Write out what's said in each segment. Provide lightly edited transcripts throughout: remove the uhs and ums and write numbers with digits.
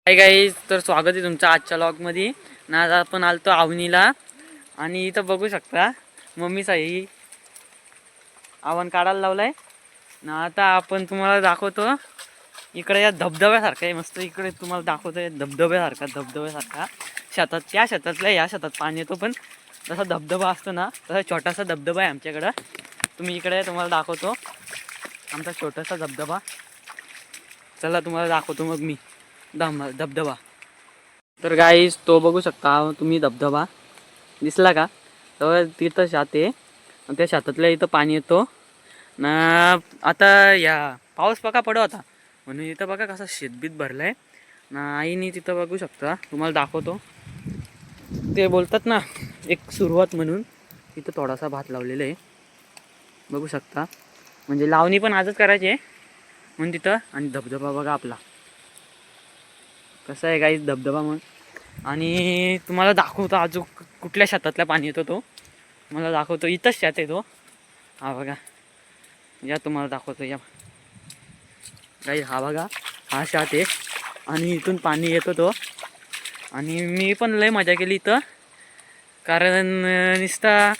Hi guys, तर स्वागत आहे तुमचं आजच्या व्लॉगमध्ये. ना आज आपण आलतो आवनीला आणि इथं बघू शकता मम्मीचा ही आव्हान काढायला लावलाय ना. आता आपण तुम्हाला दाखवतो इकडे या धबधब्यासारखा आहे मस्त. इकडे तुम्हाला दाखवतोय धबधब्यासारखा शेतात, त्या शेतातल्या या शेतात पाणी येतो. पण जसा धबधबा असतो ना तसा छोटासा धबधबा आहे आमच्याकडं. तुम्ही इकडे तुम्हाला दाखवतो आमचा छोटासा धबधबा. चला तुम्हाला दाखवतो मग मी धबधबा. तर गाईस तो बघू शकता तुम्ही धबधबा दिसला का? तर तिथं शेत आहे आणि त्या शेतातल्या इथं पाणी येतो ना. आता या पाऊस बघा पडत होता म्हणून इथं बघा कसं शेतबीत भरलंय ना. आईनी तिथं बघू शकता, तुम्हाला दाखवतो. ते बोलतात ना एक सुरुवात म्हणून इथं थोडासा भात लावलेला आहे बघू शकता. म्हणजे लावणी पण आजच करायची आहे म्हणून तिथं. आणि धबधबा बघा आपला कसं आहे गाईस धबधबा. मग आणि तुम्हाला दाखवतो अजून कुठल्या शेतातला पाणी येतो तो मला दाखवतो. इथंच शेत येतो हा बघा. या तुम्हाला दाखवतो या गाईस. हा बघा हा शेत आहे आणि इथून पाणी येतो तो. आणि मी पण लय मजा केली इथं, कारण नुसता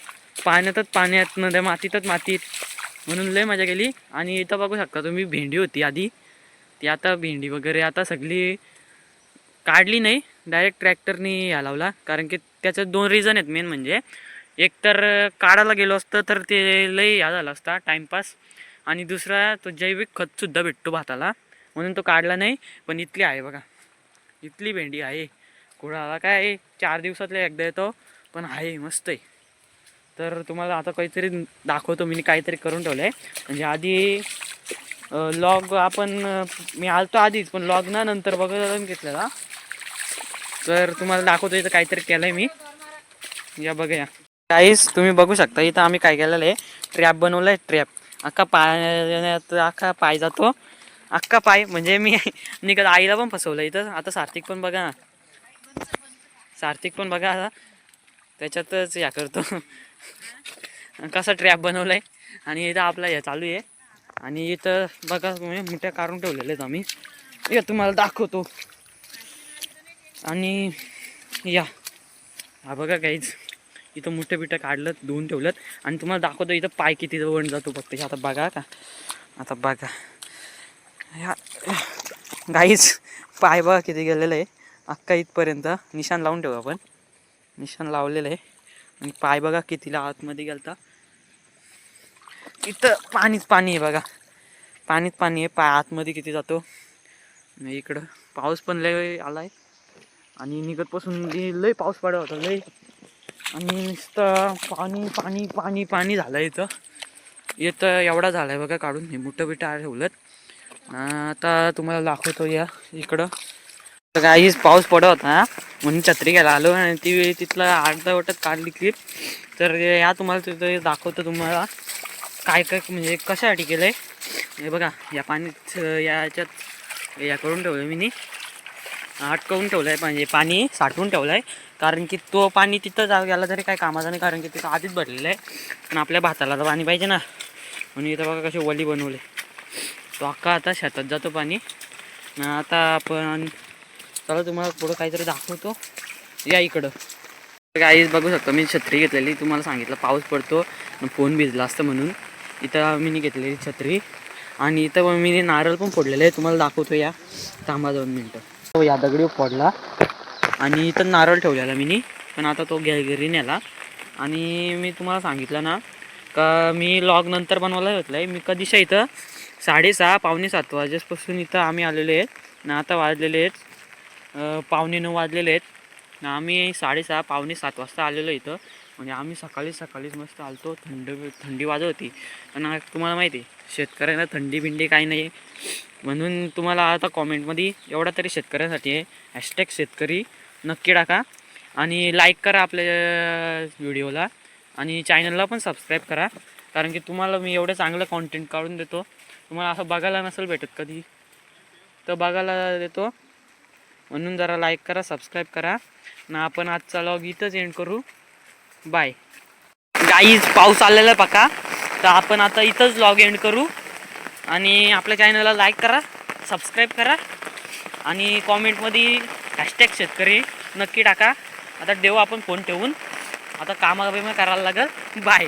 पाण्यात नद्या मातीतच मातीत म्हणून लय मजा केली. आणि इथं बघू शकता तुम्ही भेंडी होती आधी, ती आता भेंडी वगैरे आता सगळी काढली नाही, डायरेक्ट ट्रॅक्टरनी या लावला. कारण की त्याचं दोन रिझन आहेत मेन. म्हणजे एक तर काढायला गेलो असतं तर ते लई या झाला असता टाईमपास, आणि दुसरा तो जैविक खतसुद्धा भेटतो भाताला म्हणून तो काढला नाही. पण इथली आहे बघा, इथली भेंडी आहे. कुडाला काय 4 दिवसातले एकदा येतो, पण आहे मस्त आहे. तर तुम्हाला आता काहीतरी दाखवतो मी काहीतरी करून ठेवलं आहे. म्हणजे आधी लॉग मी आलतो आधीच, पण लॉग ना नंतर बघायला घेतलेला. तर तुम्हाला दाखवतो इथं काहीतरी केलं आहे मी. या बघा या काहीच तुम्ही बघू शकता इथं आम्ही काय केलेलं आहे, ट्रॅप बनवलं आहे. ट्रॅप अख्खा पाय जातो, अख्खा पाय. म्हणजे मी निघत आईला पण फसवलं इथं. आता सार्थिक पण बघा ना, सार्थिक पण बघा आता त्याच्यातच या करतो कसा ट्रॅप बनवला आहे. आणि इथं आपला हे चालू आहे. आणि इथं बघा तुम्ही मुठ्या काढून ठेवलेल्या आहेत आम्ही. या तुम्हाला दाखवतो. आणि या हा बघा काहीच इथं मोठं बिठं काढलं, धुवून ठेवलं. आणि तुम्हाला दाखवतो इथं पाय किती वन जातो फक्त. आता बघा का, आता बघा ह्या गाईच पाय बघा किती गेलेलं आहे. अख्खा इथपर्यंत निशाण लावून ठेवू आपण. निशाण लावलेलं आहे. आणि पाय बघा कितीला आतमध्ये गेलता. इथं पाणीच पाणी आहे बघा, पाणीच पाणी आहे. पाय आतमध्ये किती जातो. इकडं पाऊस पण लय आला आहे. आणि निघतपासून लय पाऊस पडत होता लय. आणि नुसतं पाणी पाणी पाणी पाणी झालं इथं. इथं एवढा झाला आहे बघा काढून. हे मोठं बिठं ठेवलं. आता तुम्हाला दाखवतो या इकडं. तर काहीच पाऊस पडत होता म्हणून छत्री घ्यायला आलो आणि ती तिथला अर्धवटच काढली क्लिप. तर या तुम्हाला तिथं दाखवतो तुम्हाला काय काय म्हणजे कशासाठी केलं आहे. हे बघा या पाणीत याच्यात या करून ठेवलं मी अटकवून ठेवलं आहे. म्हणजे पाणी साठवून ठेवलं आहे. कारण की तो पाणी तिथं गेला तरी काय कामाचा नाही, कारण की तिथं आधीच भरलेलं आहे. पण आपल्या भाताला तर पाणी पाहिजे ना, म्हणून इथं बघा कशी वली बनवले. तो अख्खा आता शेतात जातो पाणी. आता आपण चला तुम्हाला पुढं काहीतरी दाखवतो या इकडं. गाईज बघू शकतो मी छत्री घेतलेली, तुम्हाला सांगितलं पाऊस पडतो फोन भिजला असतं म्हणून इथं मी घेतलेली छत्री. आणि इथं मी नारळ पण फोडलेलं आहे, तुम्हाला दाखवतो या. थांबा 2 मिनटं. या दगडी फोडला आणि इथं नारळ ठेवलेला मी. पण आता तो घरी नेला. आणि मी तुम्हाला सांगितलं ना का मी लॉग नंतर बनवायला घेतलं आहे. मी कधीशा इथं 6:30 पावणे 7 वाजेपासून इथं आम्ही आलेलो आहेत ना. आता वाजलेले आहेत 8:45 वाजलेले आहेत ना. आम्ही 6:30 पावणे 7 वाजता आलेलो इथं. म्हणजे आम्ही सकाळीच मस्त आलतो. थंडी वाजत होती. पण तुम्हाला माहिती आहे शेतकऱ्यांना थंडी बिंडी काही नाही. म्हणून तुम्हाला आता कॉमेंटमध्ये एवढा तरी शेतकऱ्यांसाठी आहे, हॅशटॅग शेतकरी नक्की टाका. आणि लाईक करा आपल्या व्हिडिओला. आणि चॅनलला पण सबस्क्राईब करा, कारण की तुम्हाला मी एवढं चांगलं कॉन्टेंट काढून देतो. तुम्हाला असं बघायला नसेल भेटत कधी, तर बघायला देतो. म्हणून जरा लाईक करा, सबस्क्राईब करा ना. आपण आजचा व्लॉग इथंच एंड करू. Bye guys. पाऊस आलेला आहे पका, तर आपण आता इथंच व्लॉग एंड करू. आणि आपल्या चॅनलला लाईक करा, सबस्क्राईब करा. आणि कॉमेंटमध्ये हॅशटॅग शेतकरी नक्की टाका. आता देऊ आपण फोन ठेवून, आता कामा करायला लागेल. बाय.